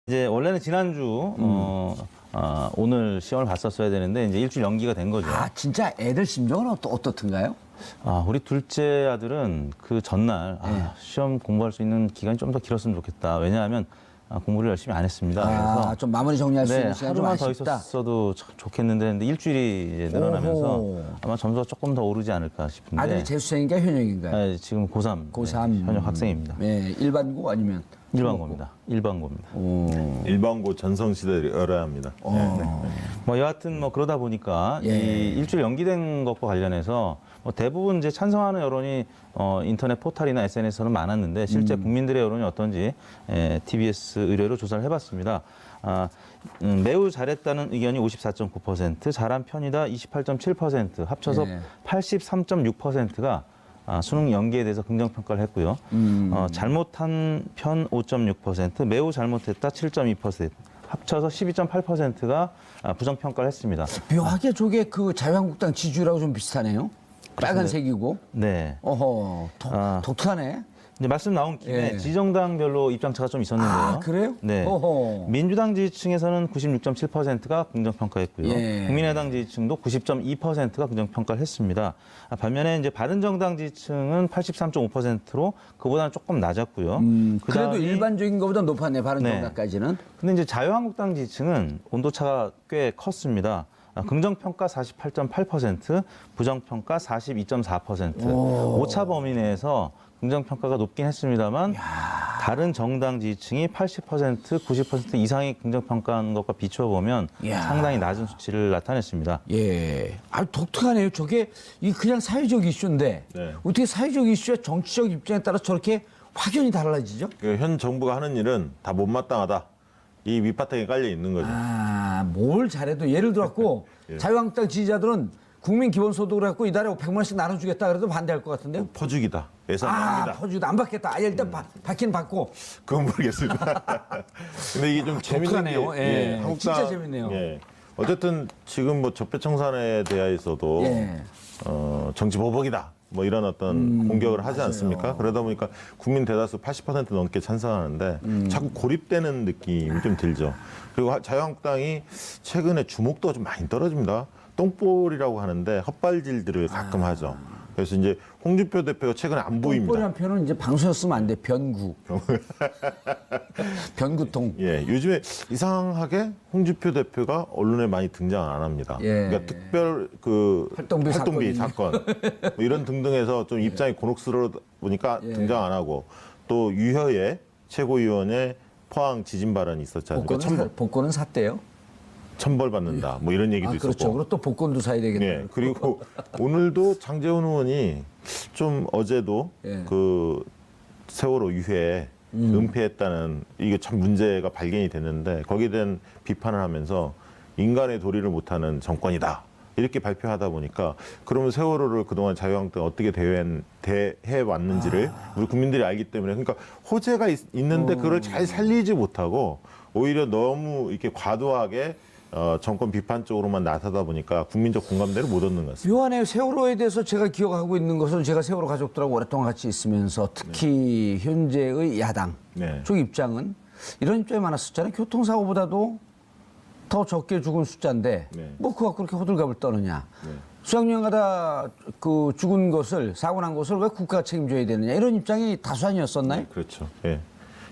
이제 원래는 지난주 오늘 시험을 봤었어야 되는데 이제 일주일 연기가 된 거죠. 아, 진짜 애들 심정은 어떻든가요? 우리 둘째 아들은 그 전날 시험 공부할 수 있는 기간이 좀 더 길었으면 좋겠다. 왜냐하면 공부를 열심히 안 했습니다. 그래서 좀 마무리 정리할 수 있는 시간 좀 하루만 더 아쉽다. 있었어도 좋겠는데 했는데 일주일이 이제 늘어나면서 오호. 아마 점수가 조금 더 오르지 않을까 싶은데. 아들이 재수생인가 현역인가요? 네, 지금 고3. 고3. 현역 학생입니다. 네, 일반고 아니면? 일반고입니다. 일반고입니다. 일반고 전성시대를 열어야 합니다. 여하튼 그러다 보니까 예. 이 일주일 연기된 것과 관련해서 대부분 이제 찬성하는 여론이 인터넷 포털이나 SNS에서는 많았는데 실제 국민들의 여론이 어떤지 TBS 의뢰로 조사를 해봤습니다. 매우 잘했다는 의견이 54.9%, 잘한 편이다 28.7%, 합쳐서 예. 83.6%가 수능 연기에 대해서 긍정평가를 했고요. 잘못한 편 5.6%, 매우 잘못했다 7.2%, 합쳐서 12.8%가 부정평가를 했습니다. 묘하게 저게 그 자유한국당 지지율하고 좀 비슷하네요. 빨간색이고. 네. 어허, 독특하네. 이제 말씀 나온 김에 예. 지정당별로 입장차가 좀 있었는데요. 아, 그래요? 네. 어허. 민주당 지지층에서는 96.7%가 긍정평가했고요. 예. 국민의당 지지층도 90.2%가 긍정평가를 했습니다. 반면에 이제 바른정당 지지층은 83.5%로 그보다는 조금 낮았고요. 그래도 그다음이- 일반적인 것보다 높았네, 바른정당까지는. 근데 이제 자유한국당 지지층은 온도차가 꽤 컸습니다. 긍정평가 48.8%, 부정평가 42.4%. 오차 범위 내에서 긍정평가가 높긴 했습니다만 다른 정당 지지층이 80%, 90% 이상의 긍정평가한 것과 비춰보면 야. 상당히 낮은 수치를 나타냈습니다. 예. 독특하네요. 저게 그냥 사회적 이슈인데 네. 어떻게 사회적 이슈와 정치적 입장에 따라 저렇게 확연히 달라지죠? 현 정부가 하는 일은 다 못마땅하다. 이 밑바탕에 깔려 있는 거죠. 뭘 잘해도 예를 들어갖고 예. 자유한국당 지지자들은 국민 기본소득을 갖고 이달에 100만 원씩 나눠주겠다 그래도 반대할 것 같은데요? 퍼주기다. 예산 낭비다. 퍼주도 안 받겠다. 일단 받긴 받고. 그건 모르겠습니다. 근데 이게 좀 재밌는 독특하네요. 게 예. 한국당, 진짜 재밌네요. 예. 어쨌든 지금 적폐청산에 대해서도 예. 정치 보복이다. 이런 어떤 공격을 하지 않습니까? 그러다 보니까 국민 대다수 80% 넘게 찬성하는데 자꾸 고립되는 느낌이 좀 들죠. 그리고 자유한국당이 최근에 주목도가 좀 많이 떨어집니다. 똥볼이라고 하는데 헛발질들을 가끔 하죠. 그래서 이제 홍준표 대표가 최근에 안 보입니다. 똥볼이란 표현은 이제 방송에 쓰면 안 돼. 변구. 변구통. 예, 요즘에 이상하게 홍준표 대표가 언론에 많이 등장 안 합니다. 예. 그러니까 특별 활동비 사건 이런 등등해서 좀 입장이 곤혹스러워 보니까 등장 안 하고 또 유효의 최고위원의 포항 지진 발언이 있었지 않습니까? 복권은 샀대요. 천벌 받는다. 이런 얘기도 그렇죠. 있었고. 그리고 또 복권도 사야 되겠다. 예, 그리고 오늘도 장제원 의원이 좀 어제도 예. 그 세월호 유해에 은폐했다는 이게 참 문제가 발견이 됐는데 거기에 대한 비판을 하면서 인간의 도리를 못하는 정권이다. 이렇게 발표하다 보니까 그러면 세월호를 그동안 자유한국당이 어떻게 대해 왔는지를 우리 국민들이 알기 때문에 그러니까 호재가 있는데 그걸 잘 살리지 못하고 오히려 너무 이렇게 과도하게 정권 비판 쪽으로만 나서다 보니까 국민적 공감대를 못 얻는 것 같습니다. 묘하네요. 세월호에 대해서 제가 기억하고 있는 것은 제가 세월호 가족들하고 오랫동안 같이 있으면서 특히 현재의 야당 네. 쪽 입장은 이런 입장이 많았었잖아요. 교통사고보다도 더 적게 죽은 숫자인데 네. 그거 그렇게 호들갑을 떠느냐. 네. 수학여행하다 그 죽은 것을 사고 난 것을 왜 국가가 책임져야 되느냐 이런 입장이 다수아니었었나요? 그렇죠. 예.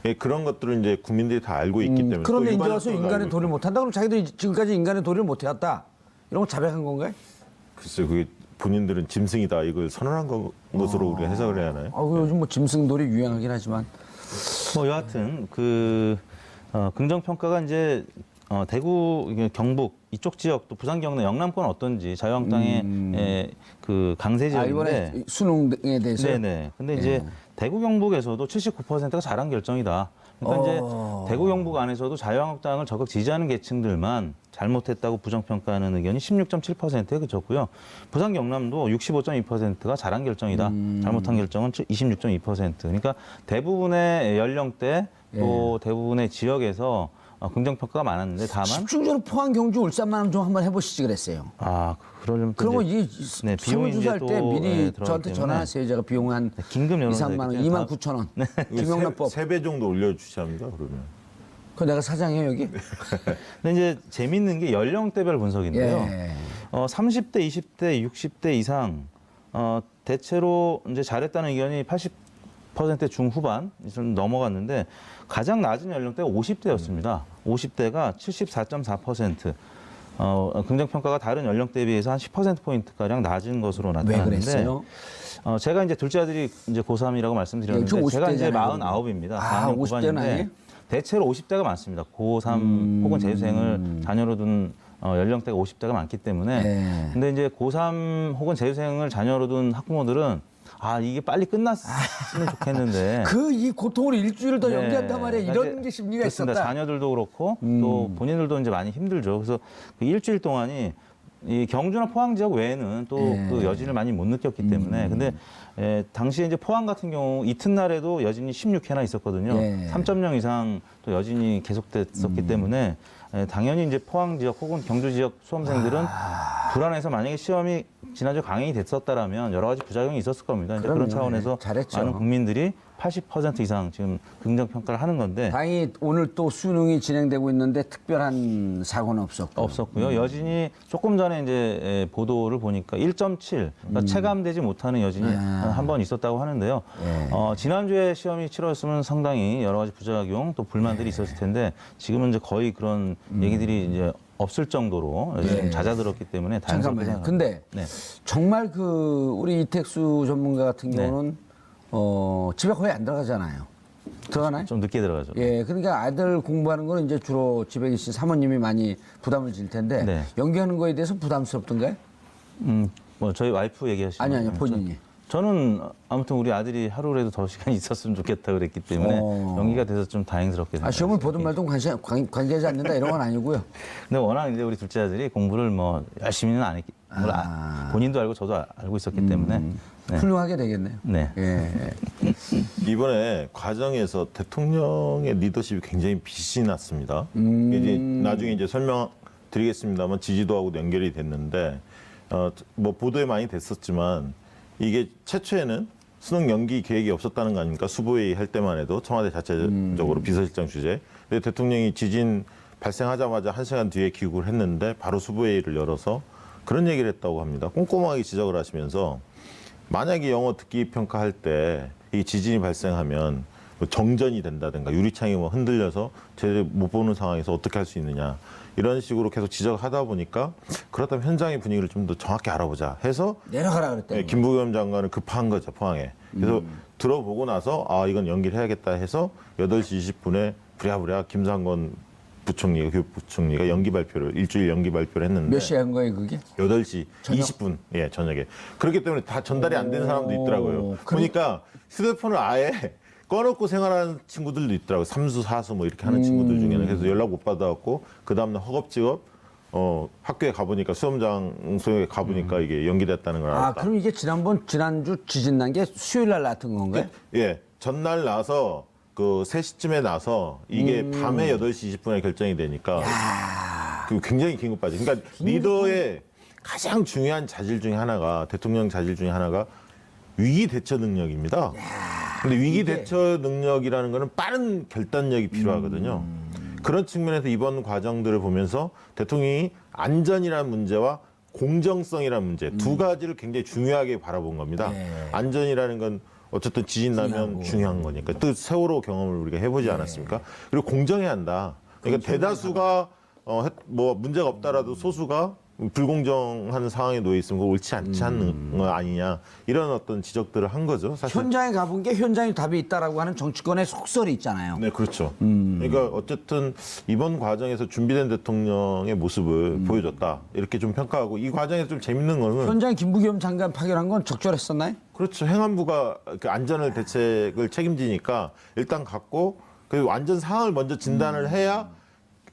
예, 그런 것들을 이제 국민들이 다 알고 있기 때문에. 그런데 또 이제 와서 일반적으로 인간의 알고 도리를 못한다. 그럼 자기들이 지금까지 인간의 도리를 못해왔다. 이런 거 자백한 건가요? 글쎄, 그게 본인들은 짐승이다 이걸 선언한 것으로 우리가 해석을 해야 하나요? 요즘 짐승돌이 유행하긴 하지만. 여하튼 긍정평가가 이제 대구, 경북 이쪽 지역 또 부산 경남 영남권 어떤지 자유한국당의 그 강세지역인데 이번에 수능에 대해서. 네네. 근데 이제 대구 경북에서도 79%가 잘한 결정이다. 그러니까 이제 대구 경북 안에서도 자유한국당을 적극 지지하는 계층들만 잘못했다고 부정평가하는 의견이 16.7%에 그쳤고요. 부산 경남도 65.2%가 잘한 결정이다. 잘못한 결정은 26.2%. 그러니까 대부분의 연령대 또 대부분의 지역에서 긍정평가가 많았는데 다만 집중적으로 포항, 경주, 울산만 좀 한번 해보시지 그랬어요. 그러려면 또 그러면 이제 이 설문조사할 때 미리 저한테 전화하세요. 제가 비용 한 긴급 2, 여론조사 3만 원, 있기 때문에 2만 9천 원. 김영란법. 3배 정도 올려주셔야 합니다, 그러면. 그 내가 사장이에요 여기. 근데 이제 재밌는 게 연령대별 분석인데요. 예. 30대, 20대, 60대 이상 대체로 이제 잘했다는 의견이 80% 중후반 좀 넘어갔는데 가장 낮은 연령대가 50대였습니다. 50대가 74.4%. 긍정평가가 다른 연령대에 비해서 한 10%포인트가량 낮은 것으로 왜 나타났는데. 그랬어요? 제가 이제 둘째 아들이 이제 고3이라고 말씀드렸는데 예, 저 제가 이제 50대잖아요, 49입니다. 아, 4학년 50 대는 9반인데 아니에요? 대체로 50대가 많습니다. 고3 혹은 재수생을 자녀로 둔 연령대가 50대가 많기 때문에 네. 근데 이제 고3 혹은 재수생을 자녀로 둔 학부모들은 이게 빨리 끝났으면 좋겠는데 그 이 고통을 일주일 더 네. 연기한단 말이에요. 이런 게 심리가 그렇습니다. 있었다. 자녀들도 그렇고 또 본인들도 이제 많이 힘들죠. 그래서 그 일주일 동안이 이 경주나 포항 지역 외에는 또 그 여진을 많이 못 느꼈기 때문에 근데 당시에 이제 포항 같은 경우 이튿날에도 여진이 16회나 있었거든요. 예. 3.0 이상 또 여진이 계속됐었기 때문에 당연히 이제 포항 지역 혹은 경주 지역 수험생들은 불안해서 만약에 시험이 지난주 강행이 됐었다라면 여러 가지 부작용이 있었을 겁니다. 이제 그런 그럼요. 차원에서 잘했죠. 많은 국민들이 80% 이상 지금 긍정 평가를 하는 건데 다행히 오늘 또 수능이 진행되고 있는데 특별한 사고는 없었고. 없었고요. 여진이 조금 전에 이제 보도를 보니까 1.7 그러니까 체감되지 못하는 여진이 한 번 있었다고 하는데요. 지난주에 시험이 치러졌으면 상당히 여러 가지 부작용 또 불만들이 있었을 텐데 지금은 이제 거의 그런 얘기들이 이제 없을 정도로 좀 잦아들었기 때문에 다행스럽게 잠깐만요. 생각합니다. 근데 네. 정말 그 우리 이택수 전문가 같은 경우는 집에 거의 안 들어가잖아요. 들어가나요? 좀 늦게 들어가죠. 예, 그러니까 아들 공부하는 거는 이제 주로 집에 계신 사모님이 많이 부담을 질 텐데 네. 연기하는 거에 대해서 부담스럽던가요? 뭐 저희 와이프 얘기하시는 아니 거예요? 본인이. 저는 아무튼 우리 아들이 하루라도 더 시간이 있었으면 좋겠다 그랬기 때문에 연기가 돼서 좀 다행스럽게 생각합니다. 시험을 보든 말든 관계하지 않는다 이런 건 아니고요. 근데 워낙 이제 우리 둘째 아들이 공부를 뭐 열심히는 안 했기 본인도 알고 저도 알고 있었기 때문에 네. 훌륭하게 되겠네요. 네. 예. 이번에 과정에서 대통령의 리더십이 굉장히 빛이 났습니다. 이제 나중에 이제 설명드리겠습니다만 지지도하고도 연결이 됐는데 뭐 보도에 많이 됐었지만 이게 최초에는 수능 연기 계획이 없었다는 거 아닙니까? 수보회의 할 때만 해도 청와대 자체적으로 비서실장 주재. 근데 대통령이 지진 발생하자마자 1시간 뒤에 귀국을 했는데 바로 수보회의를 열어서 그런 얘기를 했다고 합니다. 꼼꼼하게 지적을 하시면서 만약에 영어 듣기 평가할 때 이 지진이 발생하면 뭐 정전이 된다든가 유리창이 뭐 흔들려서 제대로 못 보는 상황에서 어떻게 할 수 있느냐 이런 식으로 계속 지적을 하다 보니까 그렇다면 현장의 분위기를 좀 더 정확히 알아보자 해서 내려가라 그랬대요. 김부겸 장관은 급한 거죠 포항에. 그래서 들어보고 나서 이건 연기를 해야겠다 해서 8시 20분에 부랴부랴 김상건 부총리가 교육부총리가 연기 발표를 일주일 연기 발표를 했는데 몇 시에 한 거예요 그게? 8시 저녁? 20분 예 저녁에 그렇기 때문에 다 전달이 안 되는 사람도 있더라고요. 보니까 휴대폰을 아예 꺼놓고 생활하는 친구들도 있더라고요. 3수 4수 뭐 이렇게 하는 친구들 중에는 그래서 연락 못 받아갖고 그 다음날 허겁지겁 학교에 가보니까 수험장소에 가보니까 이게 연기됐다는 걸 알았다. 그럼 이게 지난주 지진 난 게 수요일 날 났던 건가요? 예 전날 나서 그 3시쯤에 나서 이게 밤에 8시 20분에 결정이 되니까 그 굉장히 긴급하죠. 그러니까 리더의 가장 중요한 자질 중에 하나가 대통령 자질 중에 하나가 위기 대처 능력입니다. 근데 위기 대처 능력이라는 거는 빠른 결단력이 필요하거든요. 그런 측면에서 이번 과정들을 보면서 대통령이 안전이라는 문제와 공정성이라는 문제 두 가지를 굉장히 중요하게 바라본 겁니다. 안전이라는 건 어쨌든 지진 나면 중요한 거니까. 또 세월호 경험을 우리가 해보지 않았습니까? 그리고 공정해야 한다. 그러니까 대다수가 뭐 문제가 없다라도 소수가 불공정한 상황에 놓여 있으면 그거 옳지 않지 않는 거 아니냐 이런 어떤 지적들을 한 거죠. 사실. 현장에 가본 게 현장에 답이 있다라고 하는 정치권의 속설이 있잖아요. 네, 그렇죠. 그러니까 어쨌든 이번 과정에서 준비된 대통령의 모습을 보여줬다 이렇게 좀 평가하고 이 과정에서 좀 재밌는 거는 현장에 김부겸 장관 파견한 건 적절했었나요? 그렇죠. 행안부가 그 안전을 대책을 책임지니까 일단 갖고 그 안전 상황을 먼저 진단을 해야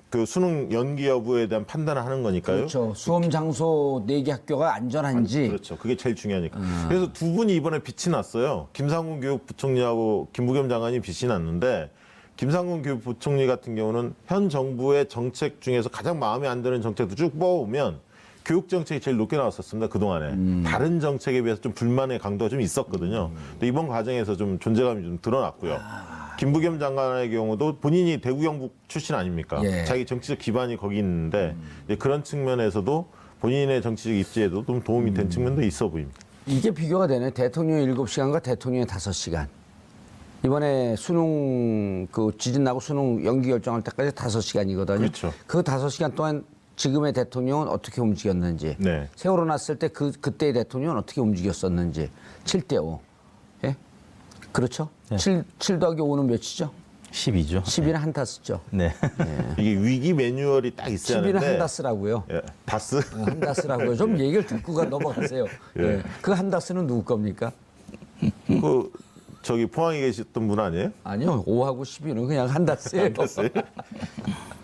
그 수능 연기 여부에 대한 판단을 하는 거니까요. 그렇죠. 수험 장소 4개 학교가 안전한지. 그렇죠. 그게 제일 중요하니까. 그래서 두 분이 이번에 빛이 났어요. 김상곤 교육부총리하고 김부겸 장관이 빛이 났는데 김상곤 교육부총리 같은 경우는 현 정부의 정책 중에서 가장 마음에 안 드는 정책도 쭉 뽑아오면 교육 정책이 제일 높게 나왔었습니다. 그동안에. 다른 정책에 비해서 좀 불만의 강도가 좀 있었거든요. 근데 이번 과정에서 좀 존재감이 좀 드러났고요. 김부겸 장관의 경우도 본인이 대구 경북 출신 아닙니까? 예. 자기 정치적 기반이 거기 있는데 이제 그런 측면에서도 본인의 정치적 입지에도 좀 도움이 된 측면도 있어 보입니다. 이게 비교가 되네. 대통령의 7시간과 대통령의 5시간. 이번에 수능 그 지진 나고 수능 연기 결정할 때까지 5시간이거든요. 그렇죠. 그 5시간 동안 지금의 대통령은 어떻게 움직였는지, 네. 세월호 났을 때 그때의 대통령은 어떻게 움직였었는지 7대5. 예? 그렇죠? 네. 7 더하기 5는 몇이죠? 12죠. 10이나 한다스죠. 네. 이게 위기 매뉴얼이 딱 있어야 10이나 하는데 한다스라고요. 예, 다스? 한다스라고요. 좀 얘기를 듣고 넘어가세요. 예. 그 한다스는 누구 겁니까? 그 저기 포항에 계셨던 분 아니에요? 아니요. 5하고 12는 그냥 한다스예요. 다스?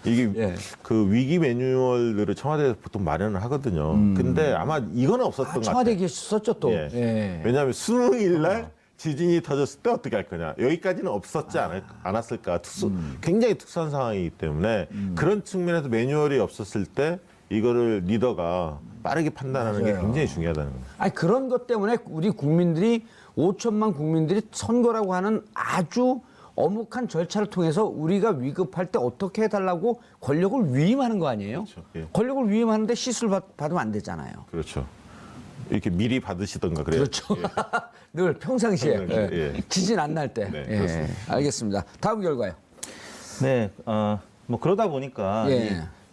이게 예. 그 위기 매뉴얼들을 청와대에서 보통 마련을 하거든요. 근데 아마 이거는 없었던 것 같아요. 청와대에 계셨었죠 또. 예. 예. 왜냐하면 수능일 날 지진이 터졌을 때 어떻게 할 거냐. 여기까지는 없었지 않았을까. 굉장히 특수한 상황이기 때문에 그런 측면에서 매뉴얼이 없었을 때 이거를 리더가 빠르게 판단하는 게 맞아요. 굉장히 중요하다는 거예요. 아니 그런 것 때문에 우리 국민들이 5천만 국민들이 선거라고 하는 아주 엄혹한 절차를 통해서 우리가 위급할 때 어떻게 해달라고 권력을 위임하는 거 아니에요? 그렇죠. 예. 권력을 위임하는데 시술 받으면 안 되잖아요. 그렇죠. 이렇게 미리 받으시던가 그래요. 그렇죠. 예. 늘 평상시에 평상시에, 예. 예. 지진 안 날 때. 네, 예. 그렇습니다. 알겠습니다. 다음 결과요. 네. 뭐 그러다 보니까 예. 이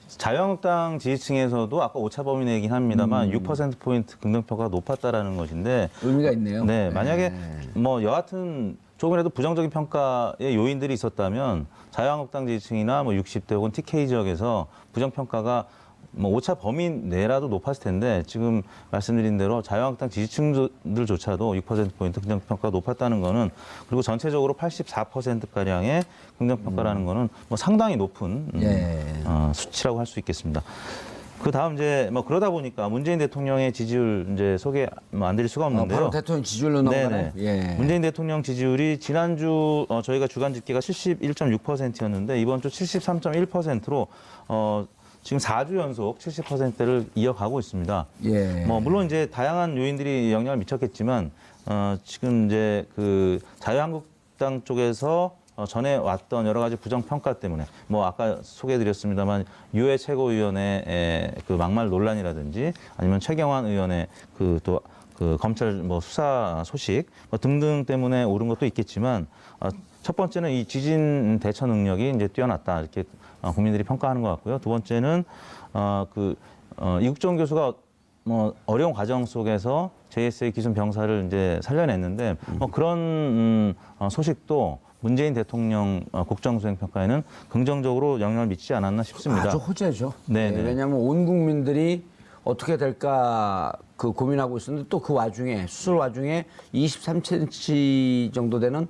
자유한국당 지지층에서도 아까 오차 범위 내긴 합니다만 6%포인트 긍정평가가 높았다라는 것인데 의미가 있네요. 네, 만약에 예. 뭐 여하튼 조금이라도 부정적인 평가의 요인들이 있었다면 자유한국당 지지층이나 뭐 60대 혹은 TK 지역에서 부정평가가 뭐 오차 범위 내라도 높았을 텐데 지금 말씀드린 대로 자유한국당 지지층들조차도 6%포인트 긍정평가가 높았다는 거는 그리고 전체적으로 84%가량의 긍정평가라는 거는 뭐 상당히 높은 예. 수치라고 할 수 있겠습니다. 그 다음 이제 뭐 그러다 보니까 문재인 대통령의 지지율 이제 소개 안 드릴 수가 없는데요. 바로 대통령 지지율로 넘어가네. 네네. 예. 문재인 대통령 지지율이 지난주 저희가 주간 집계가 71.6%였는데 이번 주 73.1%로 지금 4주 연속 70%를 이어가고 있습니다. 예. 뭐 물론 이제 다양한 요인들이 영향을 미쳤겠지만 지금 이제 그 자유한국당 쪽에서 전에 왔던 여러 가지 부정 평가 때문에 뭐 아까 소개해드렸습니다만 유해 최고위원의 그 막말 논란이라든지 아니면 최경환 의원의 그 또 그 검찰 뭐 수사 소식 뭐 등등 때문에 오른 것도 있겠지만 첫 번째는 이 지진 대처 능력이 이제 뛰어났다 이렇게 국민들이 평가하는 것 같고요. 두 번째는 이국정 교수가 뭐 어려운 과정 속에서 JSA 기순 병사를 이제 살려냈는데 뭐 그런 소식도 문재인 대통령 국정수행 평가에는 긍정적으로 영향을 미치지 않았나 싶습니다. 아주 호재죠. 네, 네. 왜냐하면 온 국민들이 어떻게 될까 그 고민하고 있었는데 또 그 와중에 수술 와중에 23cm 정도 되는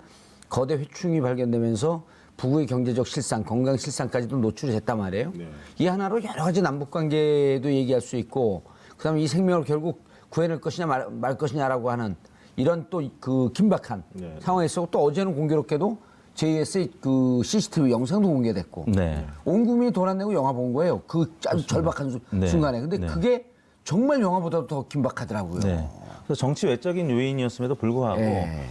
거대 회충이 발견되면서 부부의 경제적 실상, 건강 실상까지도 노출이 됐단 말이에요. 네. 이 하나로 여러 가지 남북 관계도 얘기할 수 있고 그다음에 이 생명을 결국 구해낼 것이냐 말 것이냐라고 하는 이런 또 그 긴박한 네. 상황에서 또 어제는 공교롭게도 JS의 그 CCTV 영상도 공개됐고 네. 온 국민이 돈 안 내고 영화 본 거예요. 그 아주 절박한 네. 순간에. 근데 네. 그게 정말 영화보다도 더 긴박하더라고요. 네. 그래서 정치 외적인 요인이었음에도 불구하고 예.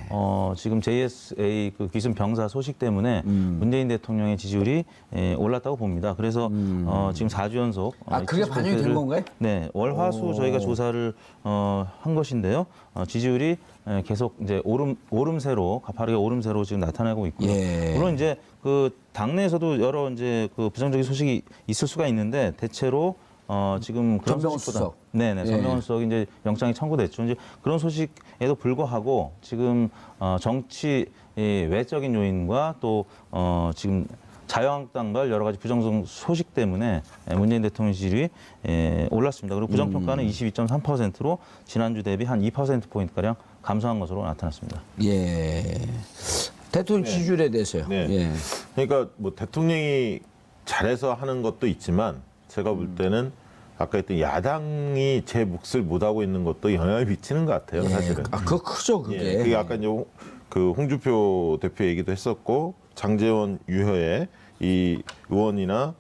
지금 JSA 그 기순 병사 소식 때문에 문재인 대통령의 지지율이 올랐다고 봅니다. 그래서 지금 4주 연속 그게 반영이 된 건가요? 네, 월화수 저희가 조사를 한 것인데요. 지지율이 계속 이제 오름세로 가파르게 오름세로 지금 나타나고 있고요. 예. 물론 이제 그 당내에서도 여러 이제 그 부정적인 소식이 있을 수가 있는데 대체로 지금 그런 전병헌 소식보다 수석. 네네 예. 전병헌 수석이 이제 영장이 청구됐죠. 이제 그런 소식에도 불구하고 지금 정치 외적인 요인과 또 지금 자유한국당과 여러 가지 부정적 소식 때문에 문재인 대통령 지지율이 올랐습니다. 그리고 부정평가는 22.3%로 지난주 대비 한 2%포인트가량 감소한 것으로 나타났습니다. 예. 대통령 지지율에 대해서요. 네. 예. 그러니까 뭐 대통령이 잘해서 하는 것도 있지만 제가 볼 때는 아까 했던 야당이 제 몫을 못하고 있는 것도 영향을 미치는 것 같아요, 예. 사실은. 그거 크죠, 그게. 예, 그게 아까 이제 그 홍준표 대표 얘기도 했었고 장제원 유효의 이 의원이나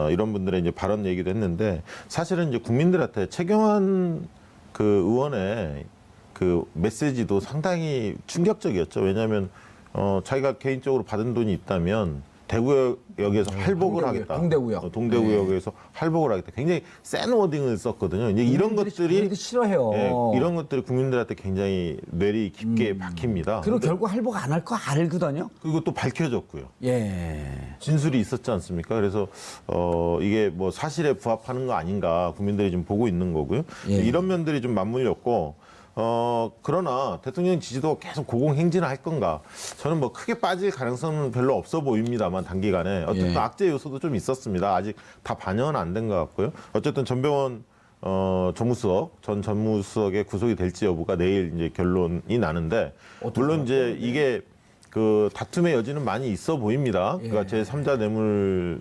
이런 분들의 이제 발언 얘기도 했는데 사실은 이제 국민들한테 최경환 그 의원의 그 메시지도 상당히 충격적이었죠. 왜냐하면 자기가 개인적으로 받은 돈이 있다면 대구역에서 할복을 하겠다. 동대구역. 동대구역에서 할복을 하겠다. 굉장히 센 워딩을 썼거든요. 이제 이런 것들이 싫어해요. 예, 이런 것들이 국민들한테 굉장히 뇌리 깊게 박힙니다. 그리고 결국 할복 안 할 거 알거든요. 그리고 또 밝혀졌고요. 예. 진술이 있었지 않습니까? 그래서 이게 뭐 사실에 부합하는 거 아닌가 국민들이 좀 보고 있는 거고요. 예. 이런 면들이 좀 맞물렸고 그러나 대통령 지지도 계속 고공행진을 할 건가? 저는 뭐 크게 빠질 가능성은 별로 없어 보입니다만 단기간에 어쨌든 예. 악재 요소도 좀 있었습니다. 아직 다 반영은 안 된 것 같고요. 어쨌든 전병헌 전 전무수석의 구속이 될지 여부가 내일 이제 결론이 나는데 물론 이제 이게 그 다툼의 여지는 많이 있어 보입니다. 그러니까 제3자 뇌물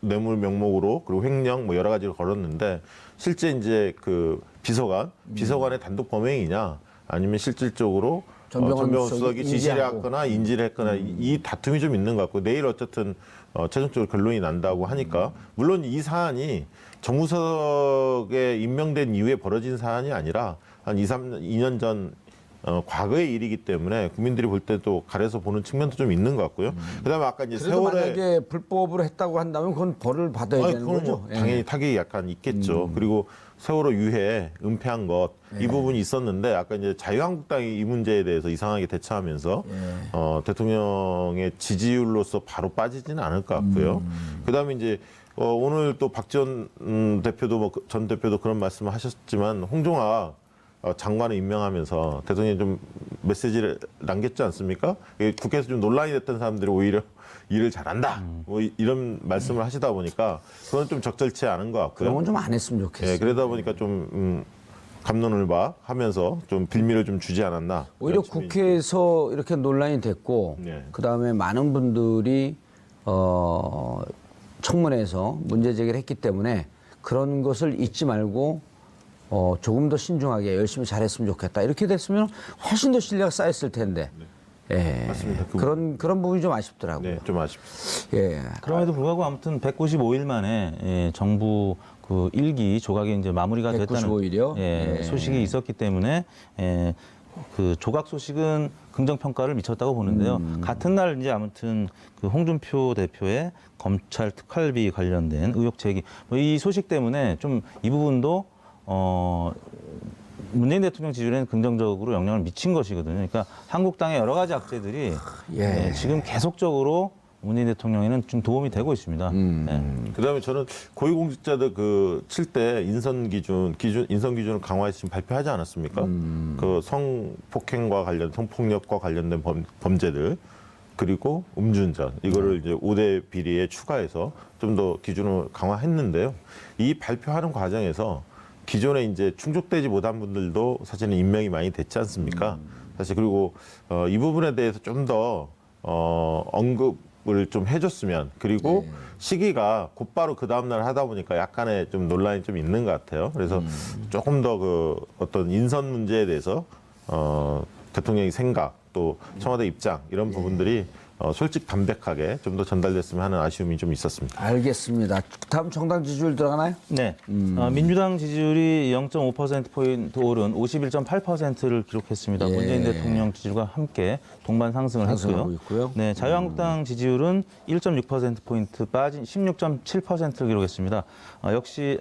뇌물 명목으로 그리고 횡령 뭐 여러 가지를 걸었는데 실제 이제 그 비서관의 단독 범행이냐 아니면 실질적으로 전병헌 수석이 지시를 했거나 인지를 했거나 이 다툼이 좀 있는 것 같고 내일 어쨌든 최종적으로 결론이 난다고 하니까 물론 이 사안이 정무석에 임명된 이후에 벌어진 사안이 아니라 한 2년 전 과거의 일이기 때문에 국민들이 볼 때도 가려서 보는 측면도 좀 있는 것 같고요. 그다음에 아까 이제 그래도 만약에 불법으로 했다고 한다면 그건 벌을 받아야 되는 그건 거죠. 뭐 당연히 타격이 약간 있겠죠. 그리고 세월호 유해 은폐한 것 이 부분이 있었는데 아까 이제 자유한국당이 이 문제에 대해서 이상하게 대처하면서 대통령의 지지율로서 바로 빠지지는 않을 것 같고요. 그다음에 이제 오늘 또 박지원 대표도 전 대표도 그런 말씀을 하셨지만 홍종학 장관을 임명하면서 대통령이 좀 메시지를 남겼지 않습니까? 국회에서 좀 논란이 됐던 사람들이 오히려 일을 잘한다. 뭐 이런 말씀을 하시다 보니까 그건 좀 적절치 않은 것 같고요. 그런 건 좀 안 했으면 좋겠어요. 예, 그러다 보니까 좀 갑론을박하면서 좀 빌미를 좀 주지 않았나. 오히려 그런 측면이 국회에서 이렇게 논란이 됐고 네. 그다음에 많은 분들이 청문회에서 문제 제기를 했기 때문에 그런 것을 잊지 말고 조금 더 신중하게 열심히 잘했으면 좋겠다. 이렇게 됐으면 훨씬 더 신뢰가 쌓였을 텐데. 예. 맞습니다. 그런 부분이 좀 아쉽더라고요. 네, 좀 아쉽습니다. 예. 그럼에도 불구하고 아무튼 195일 만에 정부 그 1기 조각이 이제 마무리가 됐다는 195일 이요? 예. 소식이 있었기 때문에 그 조각 소식은 긍정 평가를 미쳤다고 보는데요. 같은 날 이제 아무튼 그 홍준표 대표의 검찰 특활비 관련된 의혹 제기 이 소식 때문에 좀 이 부분도 문재인 대통령 지지율에는 긍정적으로 영향을 미친 것이거든요. 그러니까 한국당의 여러 가지 악재들이 지금 계속적으로 문재인 대통령에는 좀 도움이 되고 있습니다. 그다음에 저는 고위공직자들 그 칠 때 인선 기준을 강화해서 지금 발표하지 않았습니까? 그 성폭행과 성폭력과 관련된 범죄들 그리고 음주운전 이거를 이제 5대 비리에 추가해서 좀 더 기준을 강화했는데요. 이 발표하는 과정에서 기존에 이제 충족되지 못한 분들도 사실은 임명이 많이 됐지 않습니까? 사실 그리고 이 부분에 대해서 좀 더 언급을 좀 해줬으면 그리고 시기가 곧바로 그 다음날 하다 보니까 약간의 좀 논란이 좀 있는 것 같아요. 그래서 조금 더 그 어떤 인선 문제에 대해서 대통령의 생각 또 청와대 입장 이런 부분들이 솔직 담백하게 좀 더 전달됐으면 하는 아쉬움이 좀 있었습니다. 알겠습니다. 다음 정당 지지율 들어가나요? 네. 민주당 지지율이 0.5%포인트 오른 51.8%를 기록했습니다. 예. 문재인 대통령 지지율과 함께 동반 상승을 상승하고 했고요. 있고요. 네, 자유한국당 지지율은 1.6%포인트 빠진 16.7%를 기록했습니다. 역시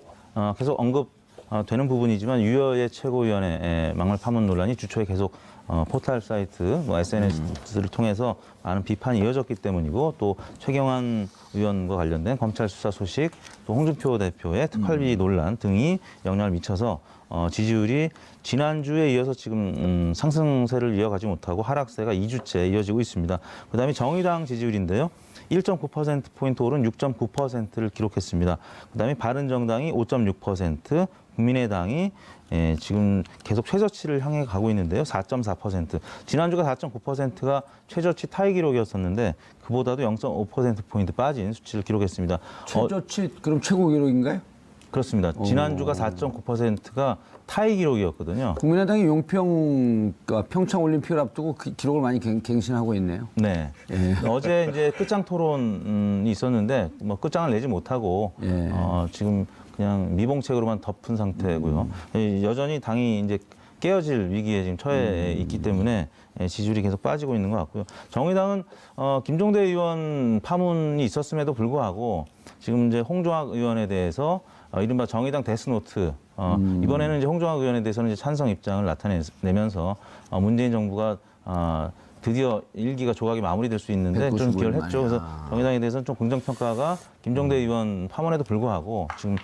계속 언급되는 부분이지만 유여의 최고위원회 막말 파문 논란이 주초에 계속 포털 사이트, SNS를 통해서 많은 비판이 이어졌기 때문이고 또 최경환 의원과 관련된 검찰 수사 소식, 또 홍준표 대표의 특활비 논란 등이 영향을 미쳐서 지지율이 지난주에 이어서 지금 상승세를 이어가지 못하고 하락세가 2주째 이어지고 있습니다. 그다음에 정의당 지지율인데요. 1.9%포인트 오른 6.9%를 기록했습니다. 그다음에 바른정당이 5.6%, 국민의당이 지금 계속 최저치를 향해 가고 있는데요. 4.4%. 지난주가 4.9%가 최저치 타이 기록이었었는데 그보다도 0.5%포인트 빠진 수치를 기록했습니다. 최저치 그럼 최고 기록인가요? 그렇습니다. 지난주가 4.9%가 타이 기록이었거든요. 국민의당이 평창 올림픽을 앞두고 그 기록을 많이 갱신하고 있네요. 네. 어제 이제 끝장 토론이 있었는데 뭐 끝장을 내지 못하고 지금 그냥 미봉책으로만 덮은 상태고요. 여전히 당이 이제 깨어질 위기에 지금 처해 있기 때문에 지지율이 계속 빠지고 있는 것 같고요. 정의당은 김종대 의원 파문이 있었음에도 불구하고 지금 이제 홍종학 의원에 대해서 이른바 정의당 데스노트 이번에는 이제 홍종학 의원에 대해서는 이제 찬성 입장을 나타내면서 문재인 정부가 드디어 일기가 조각이 마무리될 수 있는데 좀 기여를 했죠. 그래서 정의당에 대해서는 좀 긍정평가가 김종대 의원 파문에도 불구하고 지금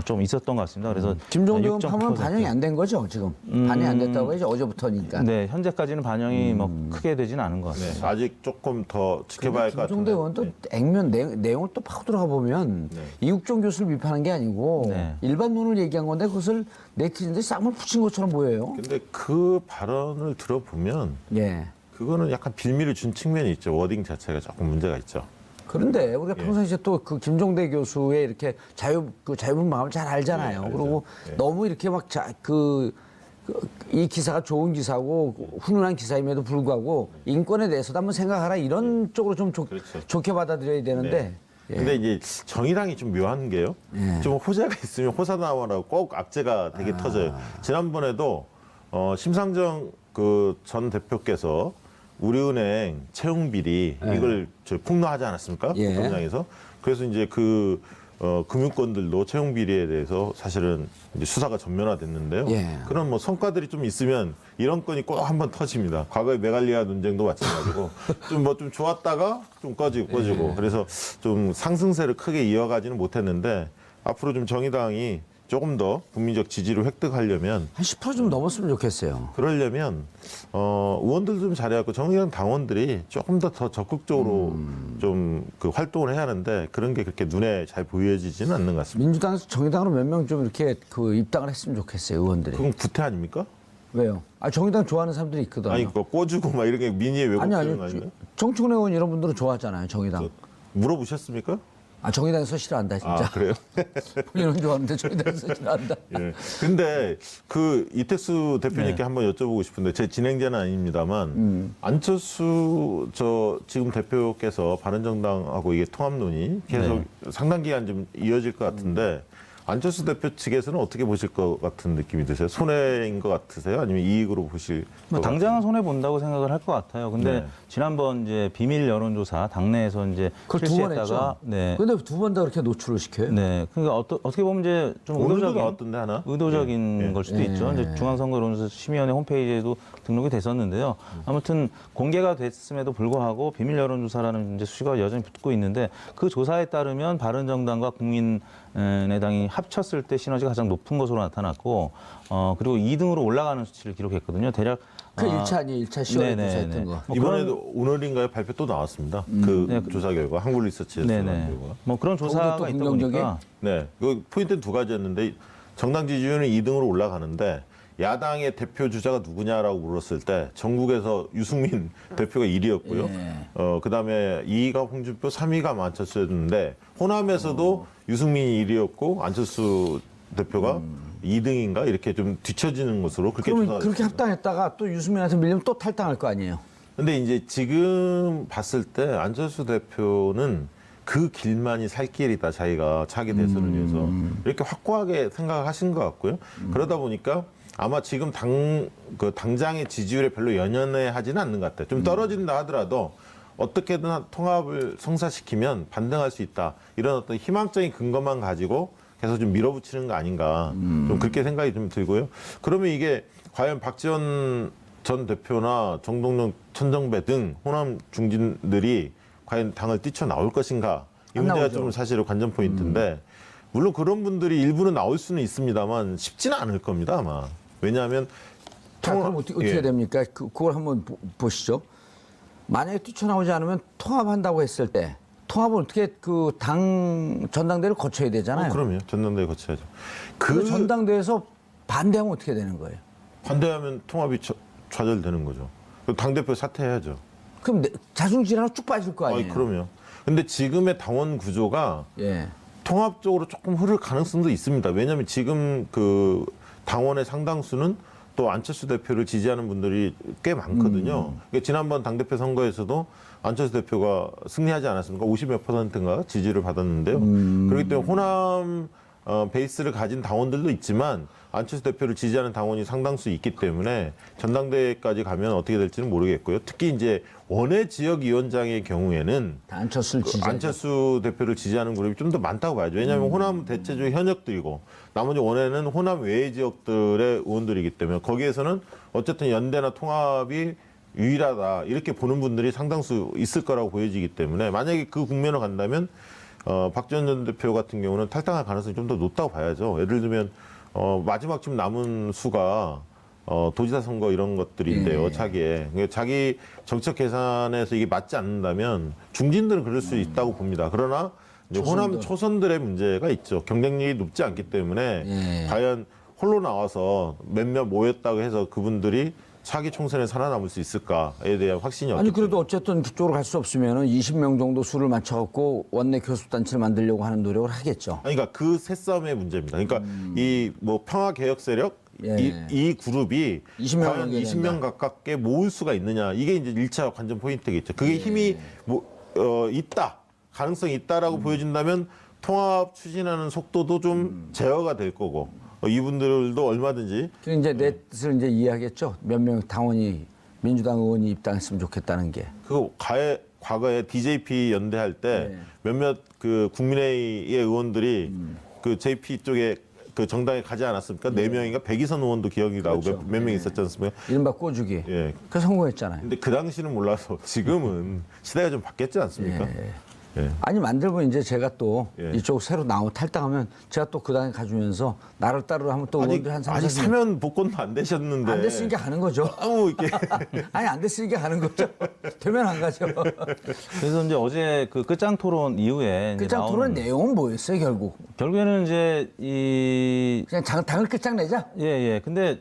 좀 있었던 것 같습니다. 그래서 김종대 의원 6.9%. 파문은 반영이 안 된 거죠, 지금? 반영이 안 됐다고 해야지, 어제부터니까. 네, 현재까지는 반영이 뭐 크게 되지는 않은 것 같습니다. 네, 아직 조금 더 지켜봐야 할 것 같은데. 김종대 의원 또 액면 내용을 또 파고 들어가 보면 이국종 교수를 비판한 게 아니고 네. 일반론을 얘기한 건데 그것을 네티즌들이 쌈을 붙인 것처럼 보여요. 근데 그 발언을 들어보면 예. 그거는 약간 빌미를 준 측면이 있죠. 워딩 자체가 조금 문제가 있죠. 그런데 우리가 평상시에 또 그 김종대 교수의 이렇게 자유분 마음을 잘 알잖아요. 네, 알죠. 그리고 네. 너무 이렇게 막 이 기사가 좋은 기사고 훈훈한 기사임에도 불구하고 인권에 대해서도 한번 생각하라 이런 쪽으로 좀 그렇죠. 좋게 받아들여야 되는데. 예. 근데 이제 정의당이 좀 묘한 게요. 좀 호재가 있으면 호사나와라고 꼭 악재가 되게 터져요. 지난번에도 심상정 그 전 대표께서 우리은행 채용 비리 이걸 폭로하지 않았습니까? 예. 법정에서. 그래서 이제 그 금융권들도 채용 비리에 대해서 사실은 이제 수사가 전면화됐는데요. 예. 그런 뭐 성과들이 좀 있으면 이런 건이 꼭 한번 터집니다. 과거의 메갈리아 논쟁도 마찬가지고 좀 좋았다가 좀 꺼지고 그래서 좀 상승세를 크게 이어가지는 못했는데 앞으로 좀 정의당이 조금 더 국민적 지지를 획득하려면 한 10% 좀 넘었으면 좋겠어요. 그러려면 의원들도 좀 잘해갖고 정의당 당원들이 조금 더 적극적으로 좀 그 활동을 해야 하는데 그런 게 그렇게 눈에 잘 보여지지는 않는 것 같습니다. 민주당에서 정의당으로 몇 명 좀 이렇게 그 입당을 했으면 좋겠어요, 의원들이. 그건 구태 아닙니까? 왜요? 정의당 좋아하는 사람들이 있거든요. 아니 그거 꿔주고 막 이런 게 민의에 왜곡되는 거 아닌가요? 정충래 의원 이런 분들은 좋아하잖아요, 정의당. 물어보셨습니까? 정의당에서 싫어한다, 진짜. 아 그래요? 본인은 좋아하는데 정의당에서 싫어한다. 예. 근데 그 이택수 대표님께 네. 한번 여쭤보고 싶은데 제 진행자는 아닙니다만 안철수 지금 대표께서 바른정당하고 이게 통합론이 계속 상당 기간 좀 이어질 것 같은데 안철수 대표 측에서는 어떻게 보실 것 같은 느낌이 드세요? 손해인 것 같으세요? 아니면 이익으로 보실 뭐 것 당장은 손해 본다고 생각을 할 것 같아요. 근데 네. 지난번 이제 비밀 여론조사 당내에서 이제 그걸 두 번 했죠. 실시했다가 네. 근데 두 번 다 그렇게 노출을 시켜요? 네. 그러니까 어떻게 보면 이제 좀 오늘도 의도적인 나왔던데 하나? 의도적인 예. 걸 수도 있죠. 이제 중앙선거론조사 심의위원회 홈페이지에도 등록이 됐었는데요. 아무튼 공개가 됐음에도 불구하고 비밀 여론조사라는 이제 수식어가 여전히 붙고 있는데 그 조사에 따르면 바른정당과 국민의당이 합쳤을 때 시너지가 가장 높은 것으로 나타났고 그리고 2등으로 올라가는 수치를 기록했거든요. 대략 그 1차 아니에요? 1차 시험에 네네네. 조사했던 거. 뭐 이번에도 오늘인가요? 발표 또 나왔습니다. 그 조사 결과 한국 리서치에서 나온 네네. 결과. 뭐 그런 거기도 조사가 또 있다 긍정적인? 보니까 네, 그 포인트는 두 가지였는데 정당 지지율은 2등으로 올라가는데 야당의 대표 주자가 누구냐라고 물었을 때 전국에서 유승민 대표가 1위였고요. 그다음에 2위가 홍준표, 3위가 안철수였는데 호남에서도 유승민이 1위였고 안철수 대표가 2등인가 이렇게 좀 뒤처지는 것으로 그렇게 그러면 조사가 그렇게 됐습니다. 합당했다가 또 유승민한테 밀리면 또 탈당할 거 아니에요? 근데 이제 지금 봤을 때 안철수 대표는 그 길만이 살 길이다 자기가 차기 대선을 위해서 이렇게 확고하게 생각하신 것 같고요. 그러다 보니까 아마 지금 당장의 지지율에 별로 연연해 하지는 않는 것 같아요. 좀 떨어진다 하더라도 어떻게든 통합을 성사시키면 반등할 수 있다. 이런 어떤 희망적인 근거만 가지고 계속 좀 밀어붙이는 거 아닌가. 좀 그렇게 생각이 좀 들고요. 그러면 이게 과연 박지원 전 대표나 정동영, 천정배 등 호남 중진들이 과연 당을 뛰쳐나올 것인가. 이 안 문제가 나오죠. 좀 사실 관전 포인트인데 물론 그런 분들이 일부는 나올 수는 있습니다만 쉽지는 않을 겁니다, 아마. 왜냐하면 자, 그럼 어떻게 예. 됩니까? 그걸 한번 보시죠. 만약에 뛰쳐나오지 않으면 통합한다고 했을 때 통합은 어떻게 그 전당대회를 거쳐야 되잖아요. 그럼요. 전당대회 거쳐야죠. 그 전당대회에서 반대하면 어떻게 되는 거예요? 반대하면 통합이 좌절되는 거죠. 당대표 사퇴해야죠. 그럼 자중질 하나 쭉 빠질 거 아니에요? 그럼요. 근데 지금의 당원 구조가 예. 통합 쪽으로 조금 흐를 가능성도 있습니다. 왜냐하면 지금 그 당원의 상당수는 또 안철수 대표를 지지하는 분들이 꽤 많거든요. 그러니까 지난번 당대표 선거에서도 안철수 대표가 승리하지 않았습니까? 50몇 %인가 지지를 받았는데요. 그렇기 때문에 호남 베이스를 가진 당원들도 있지만 안철수 대표를 지지하는 당원이 상당수 있기 때문에 전당대회까지 가면 어떻게 될지는 모르겠고요. 특히 이제 원외 지역위원장의 경우에는 안철수를 지지하죠. 안철수 대표를 지지하는 그룹이 좀 더 많다고 봐야죠. 왜냐하면 호남 대체적 현역들이고 나머지 원외는 호남 외의 지역들의 의원들이기 때문에 거기에서는 어쨌든 연대나 통합이 유일하다 이렇게 보는 분들이 상당수 있을 거라고 보여지기 때문에 만약에 그 국면을 간다면 박지원 전 대표 같은 경우는 탈당할 가능성이 좀 더 높다고 봐야죠. 예를 들면 마지막 지금 남은 수가 도지사 선거 이런 것들인데요. 차기에 그러니까 자기 정책 계산에서 이게 맞지 않는다면 중진들은 그럴 수 있다고 봅니다. 그러나 이제 호남 초선들의 문제가 있죠. 경쟁력이 높지 않기 때문에 과연 홀로 나와서 몇몇 모였다고 해서 그분들이 차기 총선에 살아남을 수 있을까에 대한 확신이 없기 아니 그래도 어쨌든 그쪽으로 갈 수 없으면은 20명 정도 수를 맞춰갖고 원내 교섭단체를 만들려고 하는 노력을 하겠죠. 아니, 그러니까 그 새싸움의 문제입니다. 그러니까 이 뭐 평화 개혁 세력 이 그룹이 20명 과연 20명 가깝게 모을 수가 있느냐 이게 이제 1차 관전 포인트겠죠. 그게 힘이 있다 가능성이 있다라고 보여진다면 통합 추진하는 속도도 좀 제어가 될 거고 이분들도 얼마든지 그 이제 내 뜻을 이제 이해하겠죠. 몇 명 당원이 민주당 의원이 입당했으면 좋겠다는 게. 그 과거에 DJP 연대할 때 몇몇 그 국민의의 의원들이 그 JP 쪽에 그 정당에 가지 않았습니까? 4명인가 백이선 의원도 기억이 나고 그렇죠. 몇 명 있었지 않습니까? 이른바 꼬주기. 예. 그 성공했잖아요. 근데 그 당시는 몰라서 지금은 시대가 좀 바뀌었지 않습니까? 예. 아니 만들고 이제 제가 또 예. 이쪽 새로 나오 탈당하면 제가 또 그 당에 가주면서 나를 따르러 하면 또 의원들 한 3, 4명. 아직 사면 복권도 안 되셨는데. 안 됐으니까 가는 거죠. 아무 이렇게. 아니 안 됐으니까 가는 거죠. 되면 안 가죠. 그래서 이제 어제 그 끝장 토론 이후에 이제 끝장 토론 내용은 뭐였어요 결국? 결국에는 이제 이 그냥 당을 끝장내자. 예. 근데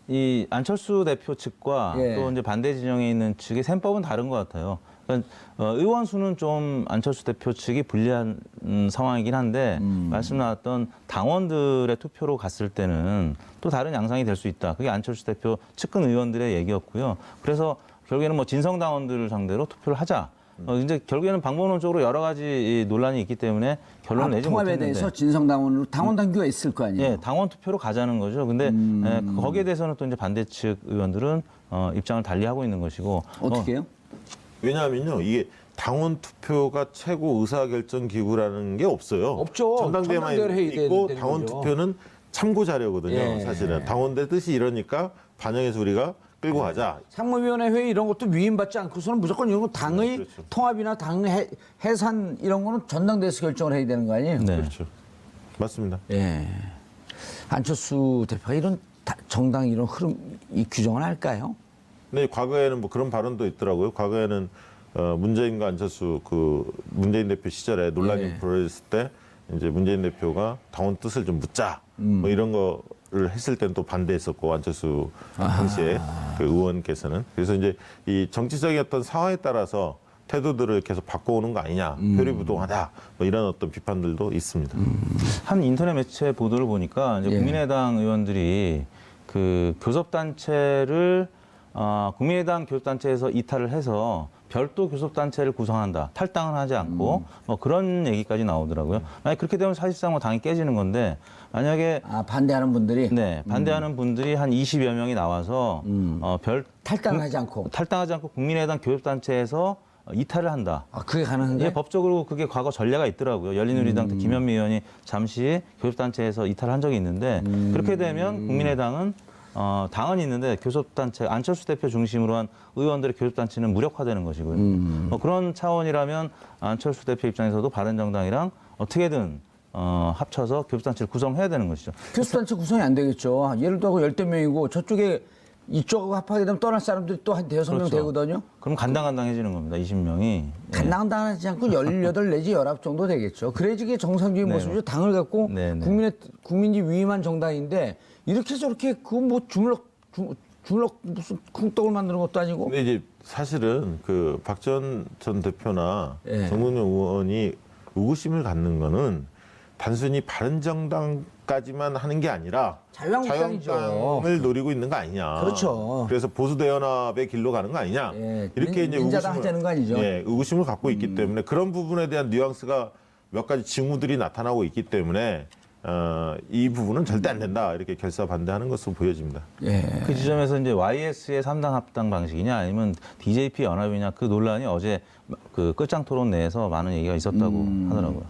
이 안철수 대표 측과 예. 또 이제 반대 진영에 있는 측의 셈법은 다른 것 같아요. 그러니까 의원 수는 좀 안철수 대표 측이 불리한 상황이긴 한데 말씀 나왔던 당원들의 투표로 갔을 때는 또 다른 양상이 될 수 있다. 그게 안철수 대표 측근 의원들의 얘기였고요. 그래서 결국에는 뭐 진성 당원들을 상대로 투표를 하자. 이제 결국에는 방법론적으로 여러 가지 이 논란이 있기 때문에 결론을 내지 통합에 못했는데. 대해서 진성당원으로 당원 당규가 있을 거 아니에요. 예, 당원 투표로 가자는 거죠. 근데 거기에 대해서는 또 이제 반대 측 의원들은 입장을 달리하고 있는 것이고. 어떻게 해요? 왜냐하면요, 이게 당원 투표가 최고 의사결정 기구라는 게 없어요. 없죠. 전당대회만 전당대회를 해야 있고 되는 당원 거죠. 투표는 참고 자료거든요. 예. 사실은 당원들 뜻이 이러니까 반영해서 우리가 끌고 가자. 상무위원회 회의 이런 것도 위임받지 않고서는 무조건 이런 거 당의 그렇죠. 통합이나 당 해산 이런 거는 전당대회에서 결정을 해야 되는 거 아니에요? 네. 그렇죠. 맞습니다. 예. 안철수 대표가 이런 정당 이런 흐름 이 규정을 할까요? 근데 과거에는 뭐 그런 발언도 있더라고요. 과거에는 문재인과 안철수 그 문재인 대표 시절에 논란이 예. 벌어졌을 때 이제 문재인 대표가 당원 뜻을 좀 묻자 뭐 이런 거를 했을 때는 또 반대했었고 안철수 당시에 그 의원께서는 그래서 이제 이 정치적인 어떤 상황에 따라서 태도들을 계속 바꿔오는 거 아니냐 표리부동하다 뭐 이런 어떤 비판들도 있습니다. 한 인터넷 매체 보도를 보니까 이제 예. 국민의당 의원들이 그 교섭단체를 국민의당 교섭단체에서 이탈을 해서 별도 교섭단체를 구성한다. 탈당은 하지 않고 뭐 그런 얘기까지 나오더라고요. 만약 그렇게 되면 사실상 뭐 당이 깨지는 건데 만약에 반대하는 분들이 네, 반대하는 분들이 한 20여 명이 나와서 탈당을 하지 않고 탈당하지 않고 국민의당 교섭단체에서 이탈을 한다. 그게 가능한데? 예, 법적으로 그게 과거 전례가 있더라고요. 열린우리당 때 김현미 의원이 잠시 교섭단체에서 이탈한 적이 있는데 그렇게 되면 국민의당은 당은 있는데 교섭단체 안철수 대표 중심으로 한 의원들의 교섭단체는 무력화되는 것이고요. 뭐 그런 차원이라면 안철수 대표 입장에서도 바른정당이랑 어떻게든 합쳐서 교섭단체를 구성해야 되는 것이죠. 교섭단체 구성이 안 되겠죠. 예를 들어 열댓 명이고 저쪽에 이쪽하고 합하게 되면 떠날 사람들이 또 한 대여섯 명 그렇죠. 되거든요. 그럼 간당간당해지는 겁니다. 20명이. 간당간당하지 않고 18 내지 19 정도 되겠죠. 그래야지 이게 정상적인 네. 모습이죠. 당을 갖고 네, 네. 국민이 위임한 정당인데 이렇게 저렇게 그거 뭐 주물럭 무슨 쿵떡을 만드는 것도 아니고. 근데 이제 사실은 그 박지원 전 대표나 예. 정동영 의원이 의구심을 갖는 거는 단순히 바른정당까지만 하는 게 아니라 자유한국당이죠. 자유한국당을 노리고 있는 거 아니냐. 그렇죠. 그래서 보수대연합의 길로 가는 거 아니냐. 예. 이렇게 이제 민자당 하자는 거 아니죠. 예, 의구심을 갖고 있기 때문에 그런 부분에 대한 뉘앙스가 몇 가지 징후들이 나타나고 있기 때문에 이 부분은 절대 안 된다 이렇게 결사 반대하는 것으로 보여집니다. 예. 그 지점에서 이제 YS의 3당 합당 방식이냐 아니면 DJP 연합이냐 그 논란이 어제 그 끝장 토론 내에서 많은 얘기가 있었다고 하더라고요.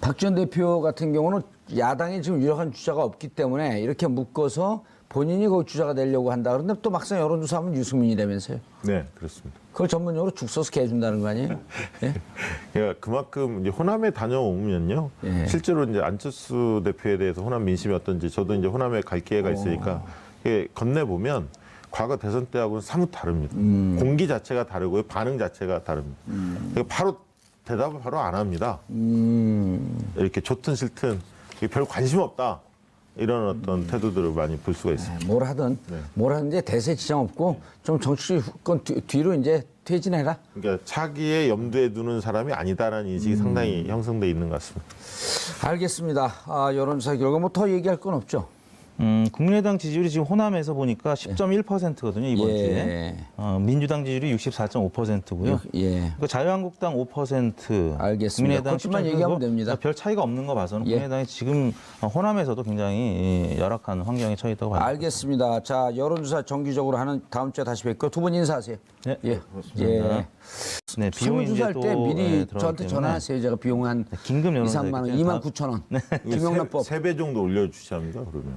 박지원 대표 같은 경우는 야당이 지금 유력한 주자가 없기 때문에 이렇게 묶어서 본인이 그 주자가 되려고 한다. 그런데 또 막상 여론조사하면 유승민이라면서요. 네, 그렇습니다. 그걸 전문용어로 죽 써서 개준다는 거 아니에요? 예? 그러니까 그만큼 이제 호남에 다녀오면요. 예. 실제로 이제 안철수 대표에 대해서 호남 민심이 어떤지 저도 이제 호남에 갈 기회가 있으니까 이게 건네보면 과거 대선 때하고는 사뭇 다릅니다. 공기 자체가 다르고요. 반응 자체가 다릅니다. 그러니까 바로 대답을 바로 안 합니다. 이렇게 좋든 싫든 별 관심 없다. 이런 어떤 태도들을 많이 볼 수가 있습니다. 뭘 하든 네. 뭘 하든지 대세 지장 없고 좀 정치적 건 뒤로 이제 퇴진해라. 그러니까 차기에 염두에 두는 사람이 아니다라는 인식이 상당히 형성돼 있는 것 같습니다. 알겠습니다. 여론조사 결과 뭐 더 얘기할 건 없죠. 국민의당 지지율이 지금 호남에서 보니까 10.1%거든요, 이번 예. 주에. 민주당 지지율이 64.5%고요. 예. 자유한국당 5%. 알겠습니다. 국민의당 그것만 10%. 얘기하면 됩니다. 별 차이가 없는 거 봐서는 예. 국민의당이 지금 호남에서도 굉장히 열악한 환경에 처해 있다고 봐요. 알겠습니다. 자, 여론조사 정기적으로 하는 다음 주에 다시 뵙고 두 분 인사하세요. 네, 예. 고맙습니다. 네, 비용이 이제 설문조사할 또 때 미리 들어가기 저한테 때문에 전화하세요. 제가 비용 한 긴급 2, 여론조사 3만 원, 있기 때문에 2만 9천 원. 김영란법. 3배 정도 올려주셔야 합니다. 그러면.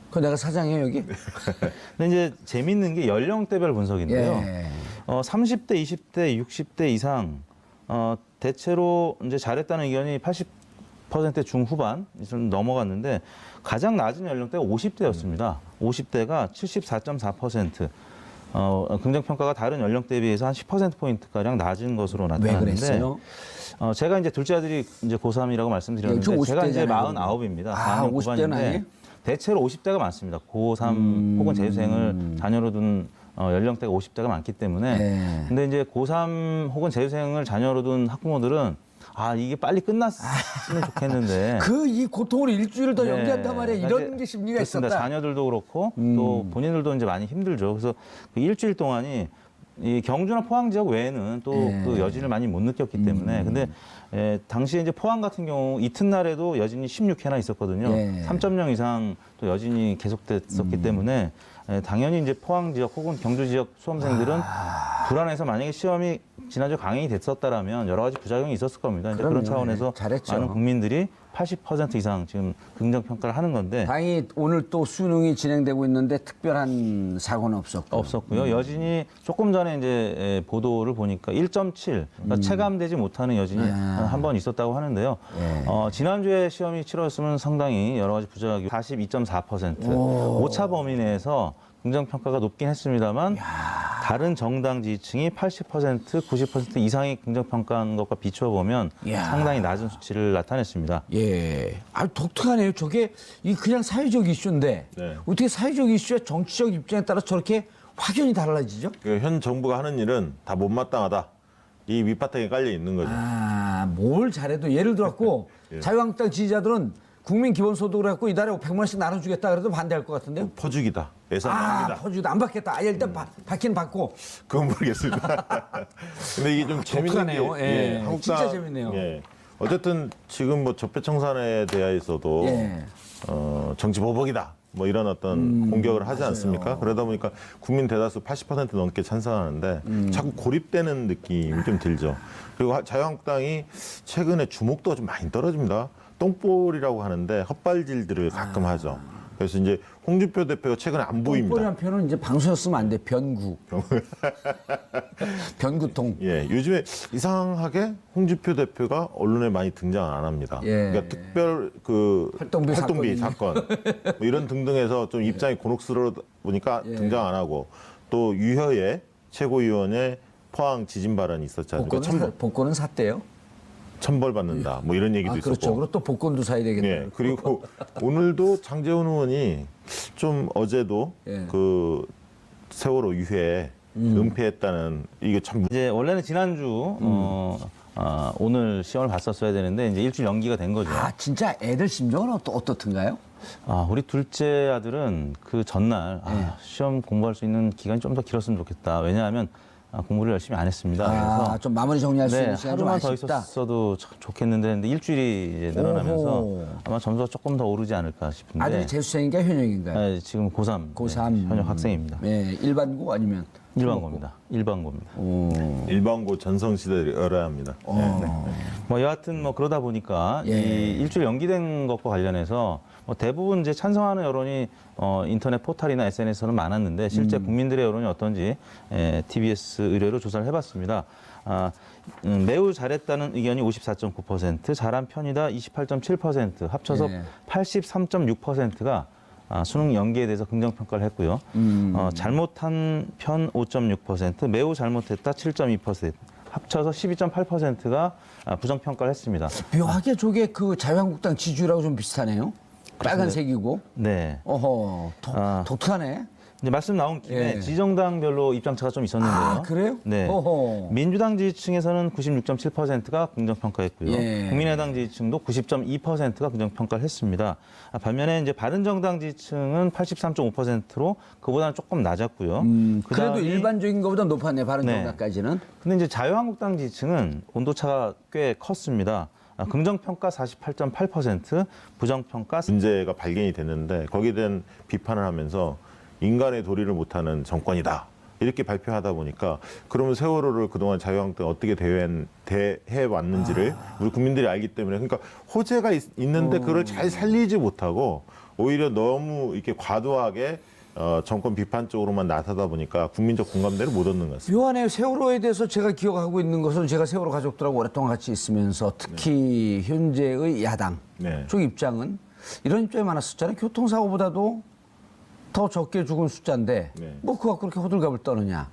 그 내가 사장이에요 여기. 근데 이제 재밌는 게 연령대별 분석인데요. 예. 30대, 20대, 60대 이상 대체로 이제 잘했다는 의견이 80% 중후반 좀 넘어갔는데 가장 낮은 연령대가 50대였습니다. 50대가 74.4%. 긍정평가가 다른 연령대에 비해서 한 10%포인트가량 낮은 것으로 왜 나타났는데. 그랬어요? 제가 이제 둘째 아들이 이제 고3이라고 말씀드렸는데 예, 제가 이제 50대잖아요. 49입니다. 아, 50대는 아니에요? 대체로 50대가 많습니다. 고3 혹은 재수생을 자녀로 둔 연령대가 50대가 많기 때문에. 네. 근데 이제 고3 혹은 재수생을 자녀로 둔 학부모들은 이게 빨리 끝났으면 좋겠는데. 그 이 고통을 일주일 더 네. 연기한단 말이에요. 이런 게 심리가 그렇습니다. 있었다. 자녀들도 그렇고 또 본인들도 이제 많이 힘들죠. 그래서 그 일주일 동안이 이 경주나 포항 지역 외에는 또 그 여진을 많이 못 느꼈기 때문에. 근데 당시에 이제 포항 같은 경우 이튿날에도 여진이 16회나 있었거든요. 예. 3.0 이상 또 여진이 계속됐었기 때문에 당연히 이제 포항 지역 혹은 경주 지역 수험생들은 불안해서 만약에 시험이 지난주 강행이 됐었다라면 여러 가지 부작용이 있었을 겁니다. 이제 그런 그럼요. 차원에서 잘했죠. 많은 국민들이 80% 이상 지금 긍정 평가를 하는 건데 다행히 오늘 또 수능이 진행되고 있는데 특별한 사고는 없었고. 없었고요. 여진이 조금 전에 이제 보도를 보니까 1.7, 그러니까 체감되지 못하는 여진이 한 번 있었다고 하는데요. 지난주에 시험이 치러졌으면 상당히 여러 가지 부작용 42.4%, 오차 범위 내에서 긍정평가가 높긴 했습니다만 다른 정당 지지층이 80%, 90% 이상의 긍정평가한 것과 비춰보면 상당히 낮은 수치를 나타냈습니다. 예. 독특하네요. 저게 그냥 사회적 이슈인데 네. 어떻게 사회적 이슈와 정치적 입장에 따라 저렇게 확연히 달라지죠? 현 정부가 하는 일은 다 못마땅하다. 이 밑바탕에 깔려 있는 거죠. 뭘 잘해도 예를 들어갖고 예. 자유한국당 지지자들은 국민 기본소득을 갖고 이달에 100만 원씩 나눠주겠다 그래도 반대할 것 같은데요? 퍼주기다. 예산 낭비다. 퍼주기도 안 받겠다. 일단 받기는 받고. 그건 모르겠습니다. 근데 이게 좀 재밌는 독특하네요. 게 예. 한국당, 진짜 재밌네요. 예. 어쨌든 지금 뭐 적폐청산에 대해서도 예. 정치 보복이다. 뭐 이런 어떤 공격을 하지 않습니까? 그러다 보니까 국민 대다수 80% 넘게 찬성하는데 자꾸 고립되는 느낌이 좀 들죠. 그리고 자유한국당이 최근에 주목도가 좀 많이 떨어집니다. 똥볼이라고 하는데 헛발질들을 가끔 하죠. 그래서 이제 홍준표 대표가 최근에 안 보입니다. 똥볼이란 표현은 이제 방송에 쓰면 안 돼. 변구. 변구통. 예, 요즘에 이상하게 홍준표 대표가 언론에 많이 등장 안 합니다. 예. 그러니까 특별 그 활동비 사건 뭐 이런 등등해서 좀 입장이 곤혹스러워 보니까 등장 안 하고 또 유효의 최고위원의 포항 지진 발언이 있었지 않습니까? 복권은 샀대요. 천벌 받는다. 뭐 이런 얘기도 있었고. 그렇죠. 그리고 또 복권도 사야 되겠네. 예, 그리고 오늘도 장제원 의원이 좀 어제도 그 세월호 유해 은폐했다는 이게 참 이제 원래는 지난주 오늘 시험을 봤었어야 되는데 이제 일주일 연기가 된 거죠. 진짜 애들 심정은 어떻든가요? 우리 둘째 아들은 그 전날 시험 공부할 수 있는 기간이 좀 더 길었으면 좋겠다. 왜냐하면 공부를 열심히 안 했습니다. 아, 그래서 좀 마무리 정리할 수 네, 있는 시간이 좀 하루만 더 아쉽다. 있었어도 참 좋겠는데 근데 일주일이 이제 늘어나면서 오호. 아마 점수가 조금 더 오르지 않을까 싶은데 아들이 재수생인가 현역인가요? 네, 지금 고3 고3 현역 학생입니다. 네, 일반고 아니면 일반고입니다. 일반고입니다. 일반고 전성시대를 열어야 합니다. 뭐 여하튼 뭐 그러다 보니까 예. 이 일주일 연기된 것과 관련해서 뭐 대부분 이제 찬성하는 여론이 인터넷 포털이나 SNS에서는 많았는데 실제 국민들의 여론이 어떤지 TBS 의뢰로 조사를 해봤습니다. 매우 잘했다는 의견이 54.9%, 잘한 편이다 28.7%, 합쳐서 예. 83.6%가 수능 연기에 대해서 긍정평가를 했고요. 잘못한 편 5.6%, 매우 잘못했다 7.2%, 합쳐서 12.8%가 부정평가를 했습니다. 묘하게 저게 그 자유한국당 지지율하고 좀 비슷하네요. 빨간색이고. 네. 어허, 아. 독특하네. 이제 말씀 나온 김에 예. 지정당별로 입장차가 좀 있었는데요. 아, 그래요? 네. 어허. 민주당 지지층에서는 96.7%가 긍정평가했고요. 예. 국민의당 지지층도 90.2%가 긍정평가를 했습니다. 반면에 이제 바른정당 지지층은 83.5%로 그보다는 조금 낮았고요. 그래도 그다음이- 일반적인 것보다 높았네, 바른정당까지는. 근데 이제 자유한국당 지지층은 온도차가 꽤 컸습니다. 긍정평가 48.8%, 부정평가 문제가 발견이 됐는데 거기에 대한 비판을 하면서 인간의 도리를 못하는 정권이다. 이렇게 발표하다 보니까 그러면 세월호를 그동안 자유한국당이 어떻게 대해 왔는지를 우리 국민들이 알기 때문에 그러니까 호재가 있는데 그걸 잘 살리지 못하고 오히려 너무 이렇게 과도하게 정권 비판 쪽으로만 나서다 보니까 국민적 공감대를 못 얻는 것 같습니다. 묘한에 세월호에 대해서 제가 기억하고 있는 것은 제가 세월호 가족들하고 오랫동안 같이 있으면서 특히 현재의 야당 네. 쪽 입장은 이런 입장이 많았었잖아요. 교통사고보다도 더 적게 죽은 숫자인데 네. 뭐 그거 그렇게 호들갑을 떠느냐.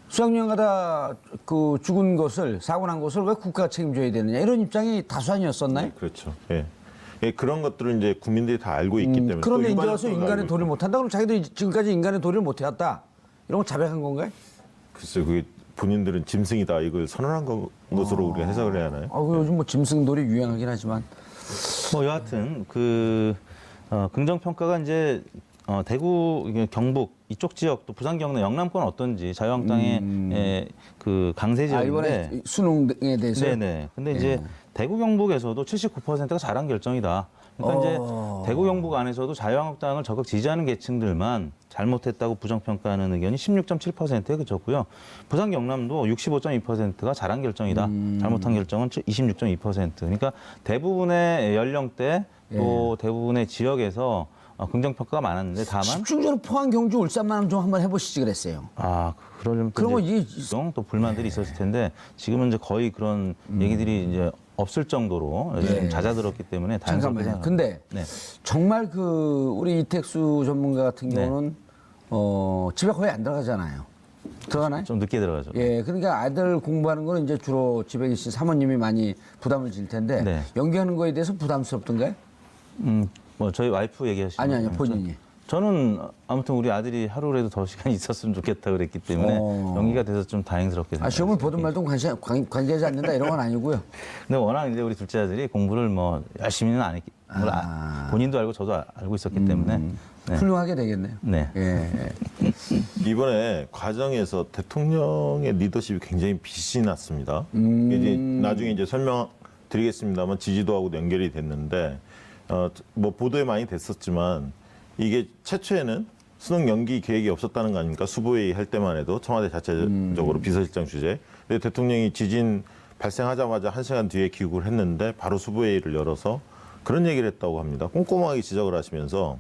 수학여행 가다 그 죽은 것을 사고 난 것을 왜 국가가 책임져야 되느냐 이런 입장이 다수아니었었나요? 그렇죠. 예. 예, 그런 것들을 이제 국민들이 다 알고 있기 때문에 그런데 또 이제 와서 일반적으로 인간의 알고 도리를 못한다 그럼 자기들이 지금까지 인간의 도리를 못해왔다 이런 거 자백한 건가요? 글쎄 그게 본인들은 짐승이다 이걸 선언한 것으로 우리가 해석을 해야 하나요? 아, 요즘 뭐 짐승놀이 유행하긴 하지만 뭐 여하튼 긍정평가가 이제 대구, 이게 경북 이쪽 지역 또 부산, 경남, 영남권 어떤지 자유한국당의 그 강세 지역인데 이번에 수능에 대해서 네네. 근데 이제 대구 경북에서도 79%가 잘한 결정이다. 그러니까 이제 대구 경북 안에서도 자유한국당을 적극 지지하는 계층들만 잘못했다고 부정평가하는 의견이 16.7%에 그쳤고요. 부산 경남도 65.2%가 잘한 결정이다. 잘못한 결정은 26.2%. 그러니까 대부분의 연령대 또 대부분의 지역에서 긍정평가가 많았는데 다만 집중적으로 포항, 경주, 울산만 좀 한번 해보시지 그랬어요. 그러려면 그런 거 또 불만들이 있었을 텐데 지금은 이제 거의 그런 얘기들이 이제 없을 정도로 좀 잦아들었기 때문에 다행스럽게 잠깐만요. 생각합니다. 근데 네. 정말 그 우리 이택수 전문가 같은 네. 경우는 집에 거의 안 들어가잖아요. 들어가나요? 좀 늦게 들어가죠. 예, 그러니까 아들 공부하는 거는 이제 주로 집에 계신 사모님이 많이 부담을 질 텐데 네. 연기하는 거에 대해서 부담스럽던가요? 뭐 저희 와이프 얘기하시는 아니 거죠? 본인이. 저는 아무튼 우리 아들이 하루라도 더 시간이 있었으면 좋겠다 그랬기 때문에 연기가 돼서 좀 다행스럽게 생각합니다. 시험을 보든 말든 관계하지 않는다 이런 건 아니고요. 근데 워낙 이제 우리 둘째 아들이 공부를 뭐 열심히는 안 했기 물론 본인도 알고 저도 알고 있었기 때문에 네. 훌륭하게 되겠네요. 네. 예. 이번에 과정에서 대통령의 리더십이 굉장히 빛이 났습니다. 이제 나중에 이제 설명드리겠습니다만 지지도하고도 연결이 됐는데 뭐 보도에 많이 됐었지만 이게 최초에는 수능 연기 계획이 없었다는 거 아닙니까? 수보회의 할 때만 해도 청와대 자체적으로 비서실장 주재. 근데 대통령이 지진 발생하자마자 1시간 뒤에 귀국을 했는데 바로 수보회의를 열어서 그런 얘기를 했다고 합니다. 꼼꼼하게 지적을 하시면서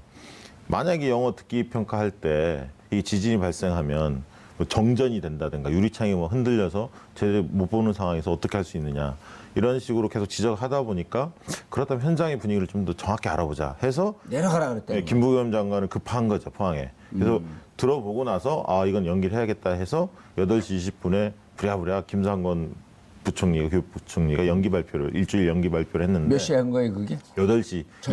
만약에 영어 듣기 평가할 때 이 지진이 발생하면 뭐 정전이 된다든가 유리창이 뭐 흔들려서 제대로 못 보는 상황에서 어떻게 할 수 있느냐 이런 식으로 계속 지적하다 보니까 그렇다면 현장의 분위기를 좀 더 정확히 알아보자 해서 내려가라 그랬대요. 김부겸 장관은 급한 거죠 포항에. 그래서 들어보고 나서 이건 연기를 해야겠다 해서 8시 20분에 부랴부랴 김상건 부총리가 교육부총리가 연기 발표를 일주일 연기 발표를 했는데 몇 시에 한 거예요 그게? 8시